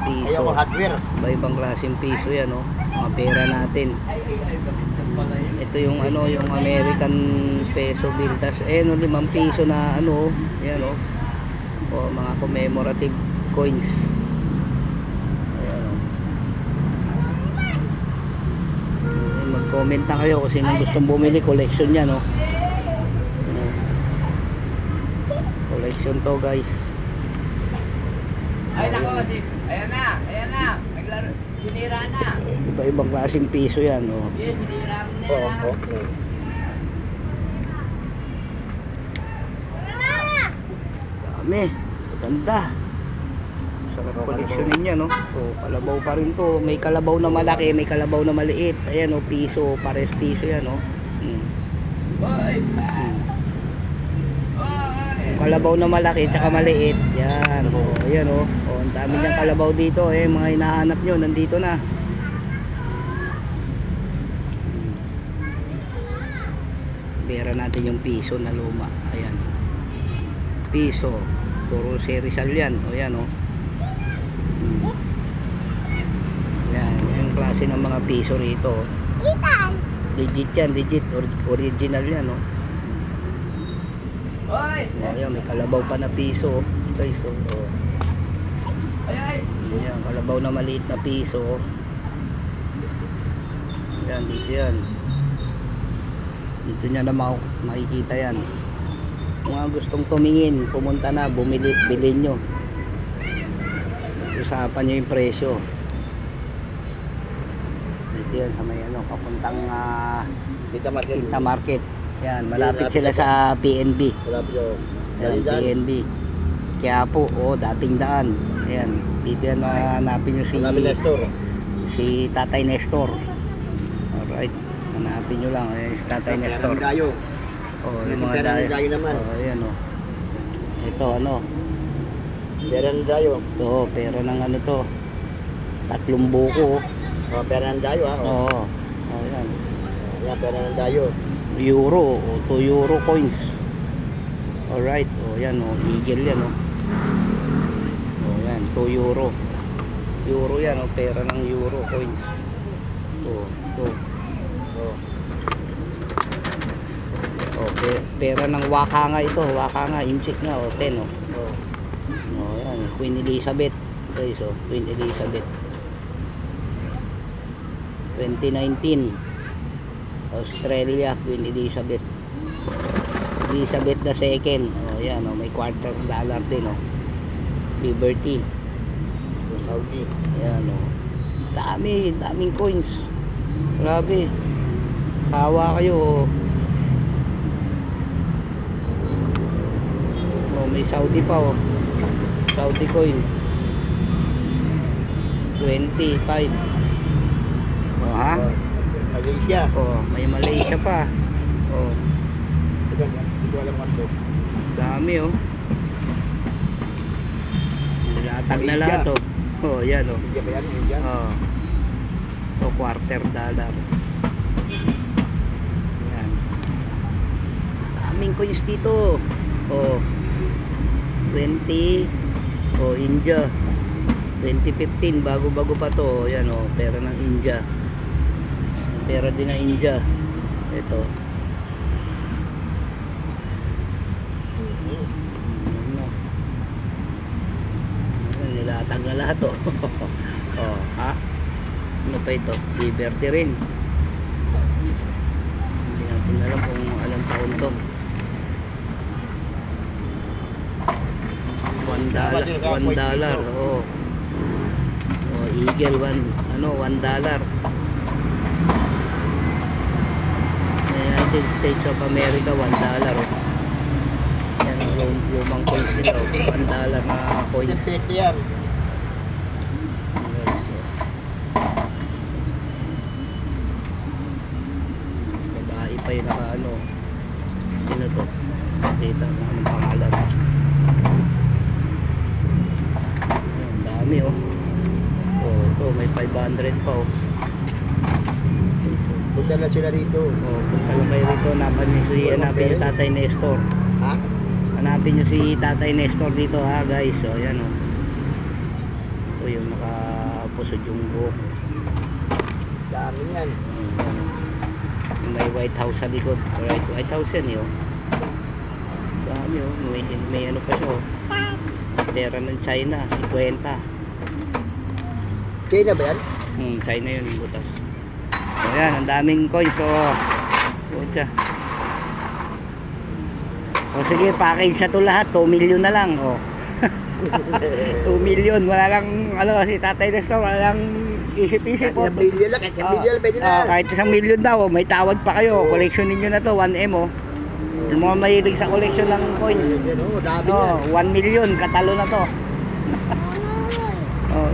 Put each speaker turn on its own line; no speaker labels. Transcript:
piso. Iba-ibang klaseng piso yan, oh. Mga pera natin. Ito yung ano, yung American peso bill. Tas no, 5 piso na ano, yan, oh. O, mga commemorative coins. Ayan, oh. Mag-comment na kayo kung sino gustong bumili. Collection yan, oh. Collection to, guys.
Ay nako, ayan na, naglaro, sinira na.
Iba-ibang klaseng piso yan, oh.
Yes, sinira mo na yan.
Okay. Dami, ganda. Sarap koleksyonin yan, no? Oh, kalabaw pa rin to. May kalabaw na malaki, may kalabaw na maliit. Ayan, oh, piso, pares piso yan, oh.
Bye.
Kalabaw na malaki tsaka maliit. Yan, oh, ayan, oh. Oh, ang dami niyang kalabaw dito, eh. Mga hinahanap nyo, nandito na. Pera natin yung piso na luma. Ayan. Piso. Puro serisal yan. O yan, o. Yan. Yung klase ng mga piso rito. Legit yan. Legit. Original yan, o. Ayan. May kalabaw pa na piso. Guys, o. Ayan. Kalabaw na maliit na piso. Ayan. Dito yan. Dito nyo na makikita yan. Mga gustong tumingin, pumunta na, bilhin nyo. Usapan nyo yung presyo. Dito yan sa may ano, papuntang Quinta Market. Yan, malapit sila sa PNB. Yan, PNB. Kaya po, dating daan. Ayan, dito yan hanapin nyo si Tatay Nestor. Alright. Hanapin nyo lang, si Tatay Nestor. Yung mga dayo naman. Ayan, oh. Ito, ano?
Pera ng dayo.
Ito, pera ng ano to. 3 buko.
Pera ng dayo, ha?
Oo. Ayan.
Ayan, pera ng dayo.
Euro, 2 euro coins. Alright, yan, eagle yan, yan, 2 euro. Euro yan, pera ng euro coins. Ito. Okay, pera ng Wakanga ito, Wakanga inchik nga, 10, yan, Queen Elizabeth. Okay, so Queen Elizabeth 2019 Australia, Queen Elizabeth II. Yan, may $25 din, Liberty
Saudi.
yan, daming coins, grabe, kawa kayo. May Saudi pa, Saudi coin 25. Ha?
Malaysia.
May Malaysia pa.
Hindi ko alam ano.
Dami, nilatag na lahat, yan,
India ba yan? India?
Ito, $25. Yan. Daming coins dito. 20. India 2015, bago pa to. Yan, pera ng India. Pera din ng India. Ito. Nilatag na lahat, ha? Ano pa ito? Liberty rin. Hindi natin alam kung anong taon to. $1. Eagle, $1. United States of America, $1. Yan, lumang coins nila, $1 na coins.
yan.
Babae pa yung naka sino to? Kita kung anong pangalan. Ang dami, ito may 500 pa,
Punta na sila rito.
Punta lang kayo rito. Hanapin nyo Tatay Nestor.
Ha?
Hanapin nyo si Tatay Nestor dito, ha, guys. Yan, ito po yung nakapusod yung buhok.
Dami yan.
May White House sa likod. White House yan yun. Dami oh. May ano pa siya oh. Pera ng China. 50.
China ba yan?
China yun yung butas. So yan, ang daming coins. So, pucha. O sige, package sa to lahat. 2 million na lang. Oh. 2 million. Wala lang, ano, si Tatay Nestor, wala lang isip-isip.
Kahit 1 million lang, kahit 1 million lang pwede na.
Kahit 1 million daw, oh, may tawad pa kayo. Collection ninyo na to, 1M oh. Yung mga mahilig sa collection ng coins.
Yan, oh, dami
Oh,
yan.
1 million, katalo na to. Oh,